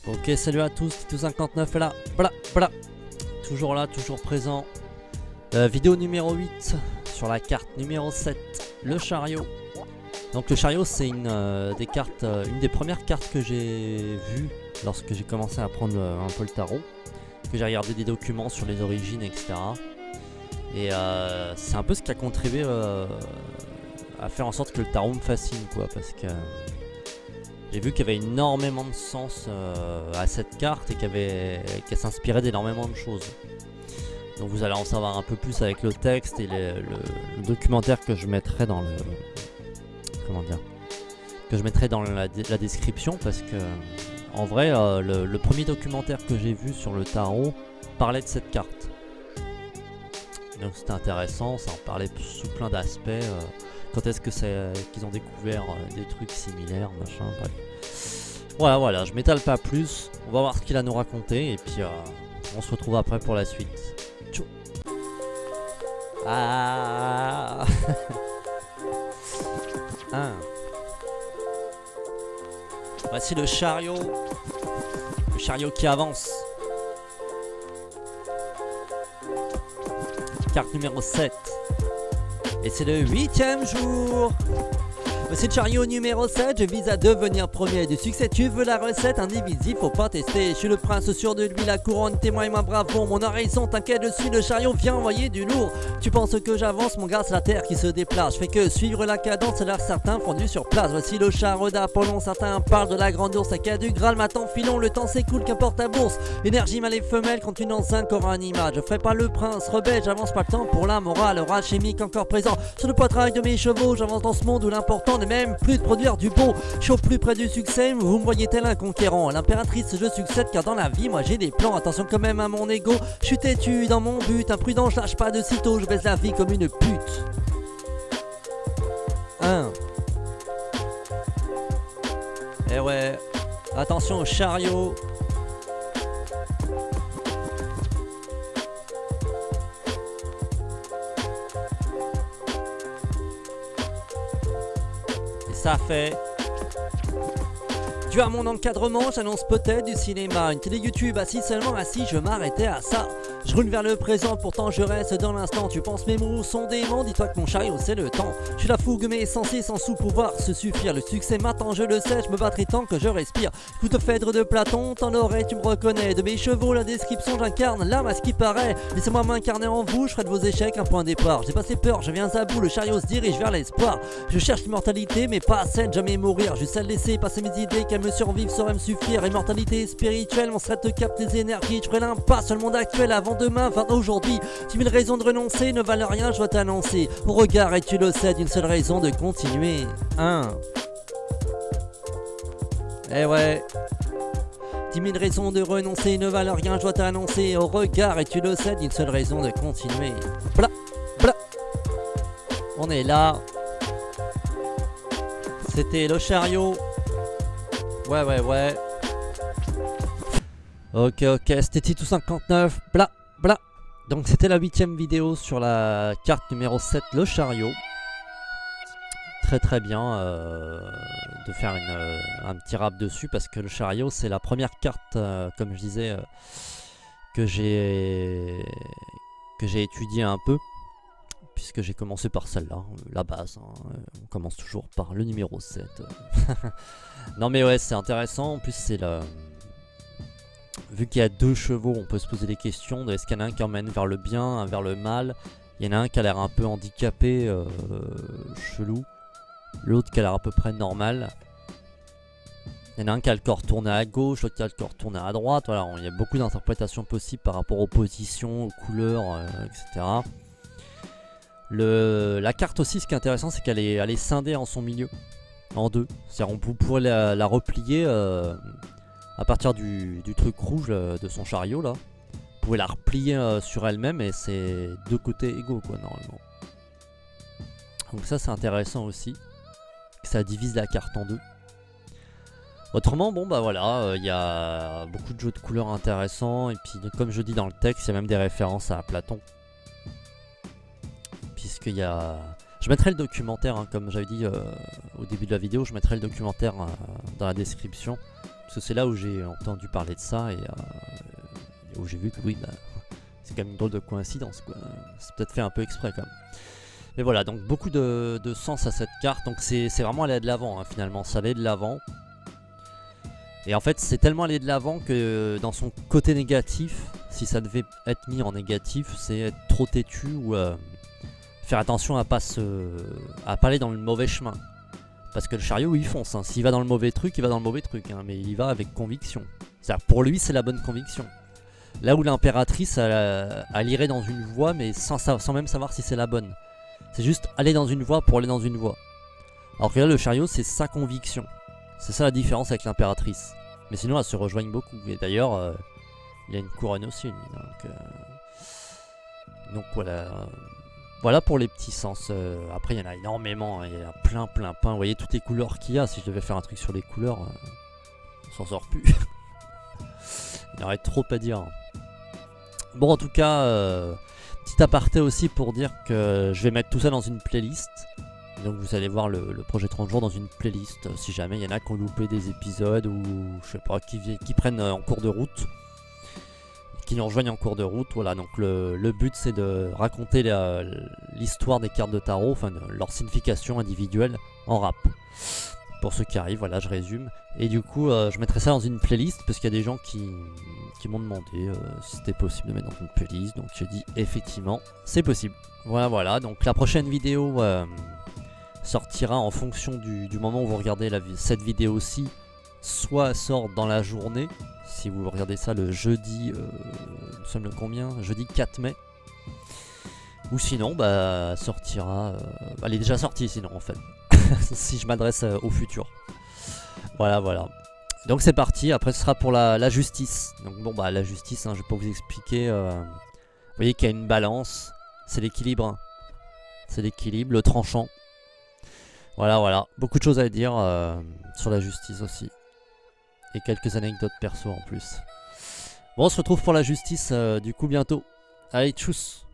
Ok, salut à tous, Tito59 est là, bla bla. Toujours là, toujours présent. Vidéo numéro 8 sur la carte numéro 7, le chariot. Donc le chariot c'est une des cartes, une des premières cartes que j'ai vues lorsque j'ai commencé à apprendre un peu le tarot. Que j'ai regardé des documents sur les origines, etc. Et c'est un peu ce qui a contribué à faire en sorte que le tarot me fascine, quoi, parce que j'ai vu qu'il y avait énormément de sens à cette carte et qu'elle s'inspirait d'énormément de choses. Donc vous allez en savoir un peu plus avec le texte et le documentaire que je mettrai dans le... Comment dire, que je mettrai dans la description, parce que en vrai le premier documentaire que j'ai vu sur le tarot parlait de cette carte. Donc c'était intéressant, ça en parlait sous plein d'aspects. Quand est-ce que c'est qu'ils ont découvert des trucs similaires, machin, bref. Voilà, je m'étale pas plus. On va voir ce qu'il a à nous raconter et puis on se retrouve après pour la suite. Tchou. Ah. Ah. Voici le chariot qui avance. Carte numéro 7. Et c'est le 8e jour. Voici le chariot numéro 7, je vise à devenir premier du succès, tu veux la recette indivisible, faut pas tester. Je suis le prince sûr de lui, la couronne témoigne ma bravo. Mon horizon, t'inquiète, je suis le chariot, viens envoyer du lourd. Tu penses que j'avance, mon gars, c'est la terre qui se déplace. Je fais que suivre la cadence, c'est l'air certain fondu sur place. Voici le chariot d'Apollon, certains parlent de la grande ours. La quête du Graal m'attend filon, le temps s'écoule, qu'importe ta bourse. Énergie mâle et femelle, quand tu dans un corps animal. Je ferai pas le prince rebelle, j'avance pas le temps pour la morale. Orage chimique encore présent sur le poitrail de mes chevaux. J'avance dans ce monde où l'important n'est même plus de produire du beau. Je suis au plus près du succès, vous me voyez tel un conquérant. L'impératrice je succède car dans la vie moi j'ai des plans. Attention quand même à mon ego, je suis têtu dans mon but. Imprudent, je lâche pas de sitôt, je baisse la vie comme une pute. 1. Eh ouais, attention au chariot. Ça fait. Dû à mon encadrement, j'annonce peut-être du cinéma. Une télé YouTube assis seulement assis, je m'arrêtais à ça. Je roule vers le présent, pourtant je reste dans l'instant. Tu penses mes mots sont démons, dis-toi que mon chariot c'est le temps. Je suis la fougue mais censé sans sous-pouvoir se suffire. Le succès m'attend, je le sais, je me battrai tant que je respire. Écoute Phèdre de Platon, t'en aurais, tu me reconnais. De mes chevaux, la description j'incarne l'âme à ce qui paraît. Laissez-moi m'incarner en vous, je ferai de vos échecs un point de départ. J'ai passé peur, je viens à bout, le chariot se dirige vers l'espoir. Je cherche l'immortalité mais pas celle, jamais mourir. Juste à laisser passer mes idées, qu'elles me survivent saurait me suffire. Immortalité spirituelle, mon serait te capte les énergies. Je ferai l'impasse sur le monde actuel avant demain, enfin aujourd'hui. 10 000 raisons de renoncer ne valent rien, je dois t'annoncer. Au regard et tu le sais, d'une seule raison de continuer. 1. Eh ouais. 10 000 raisons de renoncer ne valent rien, je dois t'annoncer. Au regard et tu le sais, d'une seule raison de continuer. Bla, bla. On est là. C'était le chariot. Ouais. Ok, c'était Tito59, bla bla. Donc c'était la 8e vidéo sur la carte numéro 7, le chariot. Très bien de faire un petit rap dessus, parce que le chariot c'est la première carte, comme je disais, que j'ai étudié un peu. Puisque j'ai commencé par celle-là, la base, hein. On commence toujours par le numéro 7. Non mais ouais, c'est intéressant, en plus c'est le... Vu qu'il y a deux chevaux, on peut se poser des questions de est-ce qu'il y en a un qui emmène vers le bien, un vers le mal. Il y en a un qui a l'air un peu handicapé, chelou. L'autre qui a l'air à peu près normal. Il y en a un qui a le corps tourné à gauche, l'autre qui a le corps tourné à droite. Voilà, il y a beaucoup d'interprétations possibles par rapport aux positions, aux couleurs, etc. La carte aussi, ce qui est intéressant, c'est qu'elle est scindée en son milieu, en deux. C'est-à-dire on pourrait la replier à partir du truc rouge de son chariot là. Vous pouvez la replier sur elle-même et c'est deux côtés égaux quoi normalement. Donc ça c'est intéressant aussi, ça divise la carte en deux. Autrement bon bah voilà, il y a beaucoup de jeux de couleurs intéressants et puis comme je dis dans le texte, il y a même des références à Platon. Puisqu'il y a... Je mettrai le documentaire, hein, comme j'avais dit au début de la vidéo, je mettrai le documentaire dans la description. Parce que c'est là où j'ai entendu parler de ça et où j'ai vu que oui, bah, c'est quand même une drôle de coïncidence, quoi. C'est peut-être fait un peu exprès quand même. Mais voilà, donc beaucoup de sens à cette carte. Donc c'est vraiment aller de l'avant, hein, finalement. Ça allait de l'avant. Et en fait, c'est tellement aller de l'avant que dans son côté négatif, si ça devait être mis en négatif, c'est être trop têtu ou faire attention à pas aller dans le mauvais chemin. Parce que le chariot, il fonce. Hein. S'il va dans le mauvais truc, il va dans le mauvais truc. Hein, mais il y va avec conviction. C'est-à-dire, pour lui, c'est la bonne conviction. Là où l'impératrice, elle irait dans une voie, mais sans même savoir si c'est la bonne. C'est juste aller dans une voie pour aller dans une voie. Alors que là, le chariot, c'est sa conviction. C'est ça la différence avec l'impératrice. Mais sinon, elles se rejoignent beaucoup. Et d'ailleurs, il a une couronne aussi, lui. Donc voilà. Voilà pour les petits sens. Après, il y en a énormément. Hein. Il y a plein. Vous voyez toutes les couleurs qu'il y a. Si je devais faire un truc sur les couleurs, on s'en sort plus. Il y aurait trop à dire. Bon, en tout cas, petit aparté aussi pour dire que je vais mettre tout ça dans une playlist. Donc vous allez voir le projet 30 jours dans une playlist. Si jamais il y en a qui ont loupé des épisodes ou je sais pas, qui prennent en cours de route. Qui nous rejoignent en cours de route. Voilà, donc le but c'est de raconter l'histoire des cartes de tarot, enfin leur signification individuelle en rap. Pour ceux qui arrivent, voilà, je résume. Et du coup, je mettrai ça dans une playlist parce qu'il y a des gens qui m'ont demandé si c'était possible de mettre dans une playlist. Donc j'ai dit effectivement, c'est possible. Voilà. Donc la prochaine vidéo sortira en fonction du moment où vous regardez cette vidéo-ci. Soit sort dans la journée, si vous regardez ça le jeudi, nous sommes le combien? Jeudi 4 mai. Ou sinon, bah, sortira... elle est déjà sortie sinon en fait. Si je m'adresse au futur. Voilà. Donc c'est parti, après ce sera pour la justice. Donc bon bah la justice, hein, je vais pas vous expliquer. Vous voyez qu'il y a une balance, c'est l'équilibre. Hein. C'est l'équilibre, le tranchant. Voilà. Beaucoup de choses à dire sur la justice aussi. Et quelques anecdotes perso en plus. Bon, on se retrouve pour la justice du coup bientôt. Allez, tchuss!